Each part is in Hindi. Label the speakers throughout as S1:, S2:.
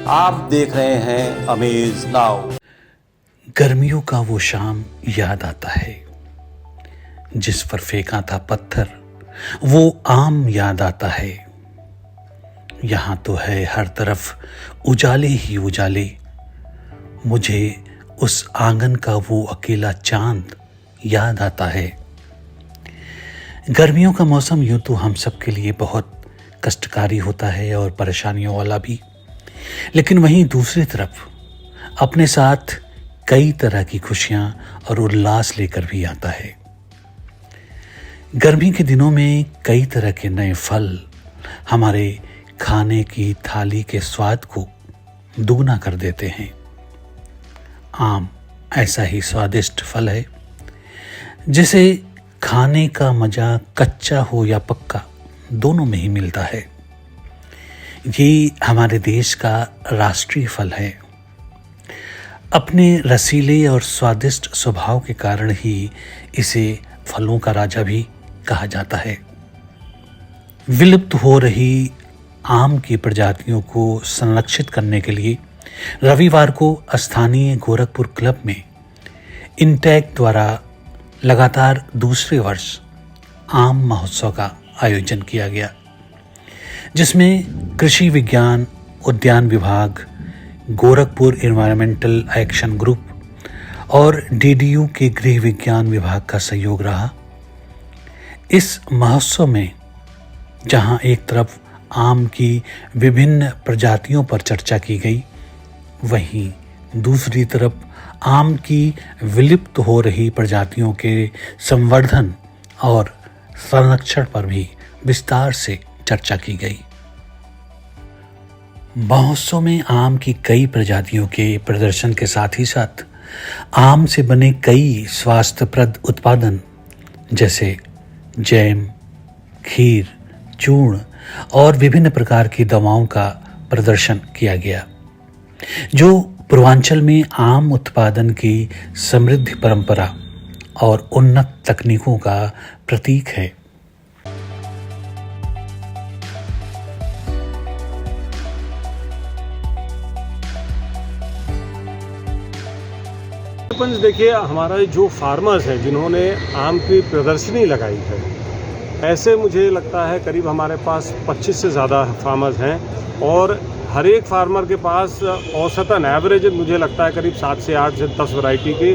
S1: आप देख रहे हैं अमेज नाउ।
S2: गर्मियों का वो शाम याद आता है जिस पर फेंका था पत्थर, वो आम याद आता है। यहां तो है हर तरफ उजाले ही उजाले, मुझे उस आंगन का वो अकेला चांद याद आता है। गर्मियों का मौसम यूं तो हम सब के लिए बहुत कष्टकारी होता है और परेशानियों वाला भी, लेकिन वहीं दूसरी तरफ अपने साथ कई तरह की खुशियां और उल्लास लेकर भी आता है। गर्मी के दिनों में कई तरह के नए फल हमारे खाने की थाली के स्वाद को दुगना कर देते हैं। आम ऐसा ही स्वादिष्ट फल है जिसे खाने का मजा कच्चा हो या पक्का दोनों में ही मिलता है। ये हमारे देश का राष्ट्रीय फल है। अपने रसीले और स्वादिष्ट स्वभाव के कारण ही इसे फलों का राजा भी कहा जाता है। विलुप्त हो रही आम की प्रजातियों को संरक्षित करने के लिए रविवार को स्थानीय गोरखपुर क्लब में इंटेक द्वारा लगातार दूसरे वर्ष आम महोत्सव का आयोजन किया गया, जिसमें कृषि विज्ञान उद्यान विभाग, गोरखपुर एनवायरमेंटल एक्शन ग्रुप और डीडीयू के गृह विज्ञान विभाग का सहयोग रहा। इस महोत्सव में जहां एक तरफ आम की विभिन्न प्रजातियों पर चर्चा की गई, वहीं दूसरी तरफ आम की विलुप्त हो रही प्रजातियों के संवर्धन और संरक्षण पर भी विस्तार से चर्चा की गई। महोत्सव में आम की कई प्रजातियों के प्रदर्शन के साथ ही साथ आम से बने कई स्वास्थ्यप्रद उत्पादन जैसे जैम, खीर, चूर्ण और विभिन्न प्रकार की दवाओं का प्रदर्शन किया गया, जो पूर्वांचल में आम उत्पादन की समृद्ध परंपरा और उन्नत तकनीकों का प्रतीक है।
S3: देखिए, हमारा जो फार्मर्स हैं जिन्होंने आम की प्रदर्शनी लगाई है, ऐसे मुझे लगता है करीब हमारे पास 25 से ज़्यादा फार्मर्स हैं और हर एक फार्मर के पास औसतन एवरेज मुझे लगता है करीब 7 से 8 से 10 वैरायटी के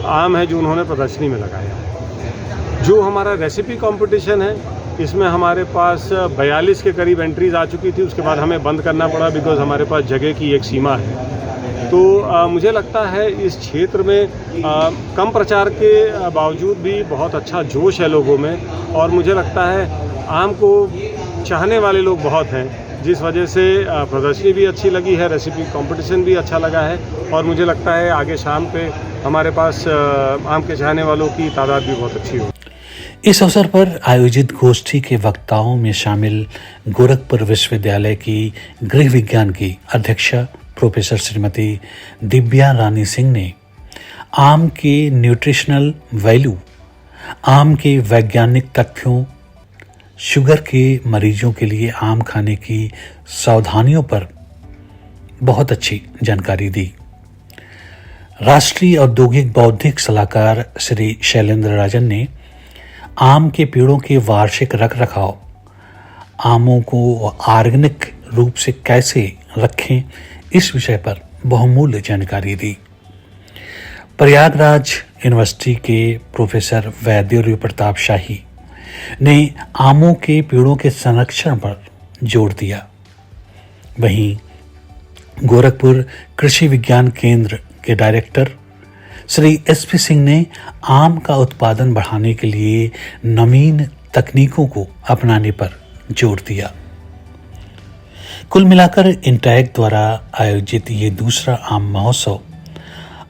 S3: आम है जो उन्होंने प्रदर्शनी में लगाया है। जो हमारा रेसिपी कंपटीशन है, इसमें हमारे पास 42 के करीब एंट्रीज आ चुकी थी। उसके बाद हमें बंद करना पड़ा बिकॉज़ हमारे पास जगह की एक सीमा है। तो मुझे लगता है इस क्षेत्र में कम प्रचार के बावजूद भी बहुत अच्छा जोश है लोगों में और मुझे लगता है आम को चाहने वाले लोग बहुत हैं, जिस वजह से प्रदर्शनी भी अच्छी लगी है, रेसिपी कंपटीशन भी अच्छा लगा है और मुझे लगता है आगे शाम पे हमारे पास आम के चाहने वालों की तादाद भी बहुत अच्छी हो।
S2: इस अवसर पर आयोजित गोष्ठी के वक्ताओं में शामिल गोरखपुर विश्वविद्यालय की गृह विज्ञान की अध्यक्षा प्रोफेसर श्रीमती दिव्या रानी सिंह ने आम के न्यूट्रिशनल वैल्यू, आम के वैज्ञानिक तथ्यों, शुगर के मरीजों के लिए आम खाने की सावधानियों पर बहुत अच्छी जानकारी दी। राष्ट्रीय औद्योगिक बौद्धिक सलाहकार श्री शैलेंद्र राजन ने आम के पेड़ों के वार्षिक रखरखाव, आमों को ऑर्गेनिक रूप से कैसे रखें, इस विषय पर बहुमूल्य जानकारी दी। प्रयागराज यूनिवर्सिटी के प्रोफेसर वैद्य प्रताप शाही ने आमों के पेड़ों के संरक्षण पर जोर दिया। वहीं गोरखपुर कृषि विज्ञान केंद्र के डायरेक्टर श्री एसपी सिंह ने आम का उत्पादन बढ़ाने के लिए नवीन तकनीकों को अपनाने पर जोर दिया। कुल मिलाकर इंटेक द्वारा आयोजित ये दूसरा आम महोत्सव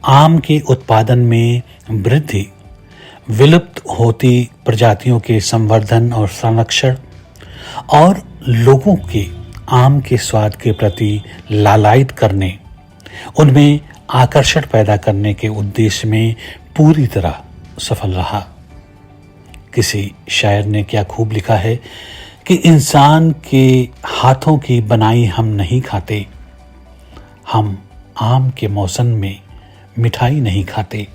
S2: आम के उत्पादन में वृद्धि, विलुप्त होती प्रजातियों के संवर्धन और संरक्षण और लोगों के आम के स्वाद के प्रति लालायित करने, उनमें आकर्षण पैदा करने के उद्देश्य में पूरी तरह सफल रहा। किसी शायर ने क्या खूब लिखा है कि इंसान के हाथों की बनाई हम नहीं खाते, हम आम के मौसम में मिठाई नहीं खाते।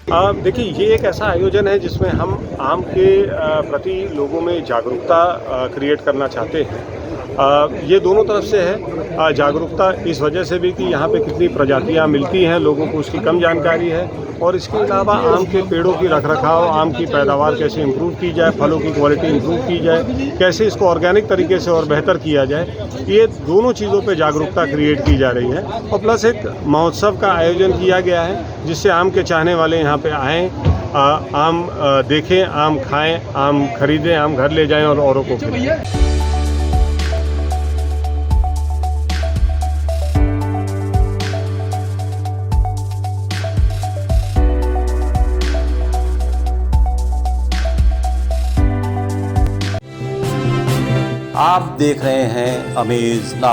S3: देखिए, ये एक ऐसा आयोजन है जिसमें हम आम के प्रति लोगों में जागरूकता क्रिएट करना चाहते हैं। ये दोनों तरफ से है। जागरूकता इस वजह से भी कि यहाँ पे कितनी प्रजातियाँ मिलती हैं, लोगों को उसकी कम जानकारी है, और इसके अलावा आम के पेड़ों की रखरखाव, आम की पैदावार कैसे इम्प्रूव की जाए, फलों की क्वालिटी इम्प्रूव की जाए, कैसे इसको ऑर्गेनिक तरीके से और बेहतर किया जाए, ये दोनों चीज़ों पे जागरूकता क्रिएट की जा रही है। और प्लस एक महोत्सव का आयोजन किया गया है जिससे आम के चाहने वाले यहाँ पे आएँ, आम देखें, आम खाएँ, आम खरीदें, आम घर ले जाएँ और औरों को खिलाएं।
S1: आप देख रहे हैं अमेज नाउ।